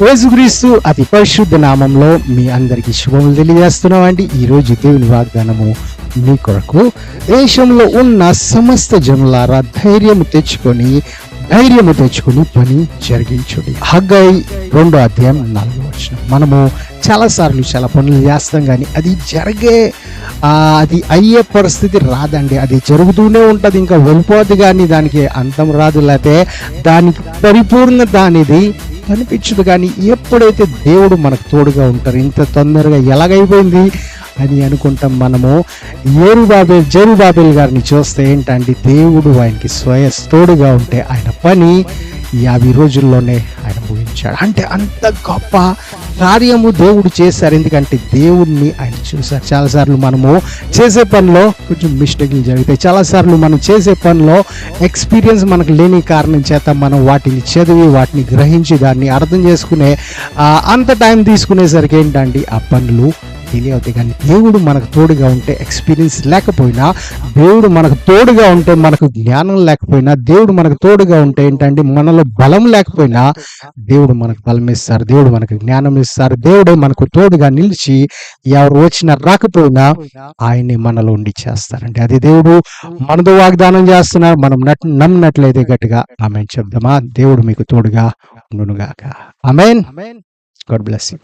యేసుక్రీస్తు అతి పరిశుద్ధ నామంలో మీ అందరికీ శుభములు తెలియజేస్తున్నామండి. ఈరోజు దేవుని వాగ్దానము మీ కొరకు. దేశంలో ఉన్న సమస్త జనులారా ధైర్యము తెచ్చుకొని పని జరిగించుడి. హగ్గై 2:4. మనము చాలాసార్లు చాలా పనులు చేస్తాం, కానీ అది అది అయ్యే పరిస్థితి రాదండి. అది జరుగుతూనే ఉంటుంది, ఇంకా వెళ్ళిపోద్ది, కానీ దానికి అంతం రాదు, లేకపోతే దానికి పరిపూర్ణత అనేది కనిపించదు. కానీ ఎప్పుడైతే దేవుడు మనకు తోడుగా ఉంటారు, ఇంత తొందరగా ఎలాగైపోయింది అని అనుకుంటాం. మనము జెరుబాబేల్ గారిని చూస్తే ఏంటంటే, దేవుడు ఆయనకి తోడుగా ఉంటే ఆయన పని 50 రోజుల్లోనే ఆయన ముగించాడు. అంటే అంత గొప్ప కార్యము దేవుడు చేశారు, ఎందుకంటే దేవుడిని ఆయన చూశారు. చాలాసార్లు మనము చేసే పనిలో కొంచెం మిస్టేక్లు జరుగుతాయి. చాలాసార్లు మనం చేసే పనిలో ఎక్స్పీరియన్స్ మనకు లేని కారణం చేత మనం వాటిని చదివి వాటిని గ్రహించి దాన్ని అర్థం చేసుకునే అంత టైం తీసుకునేసరికి ఏంటంటే ఆ పనులు డిలే అవుతాయి. కానీ దేవుడు మనకు తోడుగా ఉంటే, ఎక్స్పీరియన్స్ లేకపోయినా దేవుడు మనకు తోడుగా ఉంటే, మనకు జ్ఞానం లేకపోయినా దేవుడు మనకు తోడుగా ఉంటే ఏంటంటే, మనలో బలం లేకపోయినా దేవుడు మనకు బలం ఇస్తారు, దేవుడు మనకు జ్ఞానం ఇస్తారు. దేవుడే మనకు తోడుగా నిలిచి ఎవరు వచ్చినా రాకపోయినా ఆయన్ని మనలో ఉండి చేస్తారండి. అది దేవుడు మనతో వాగ్దానం చేస్తున్నారు. మనం నమ్మినట్లయితే గట్టిగా ఆమేన్ చెప్దామా? దేవుడు మీకు తోడుగా ఉండునుగాక. ఆమేన్. God bless you.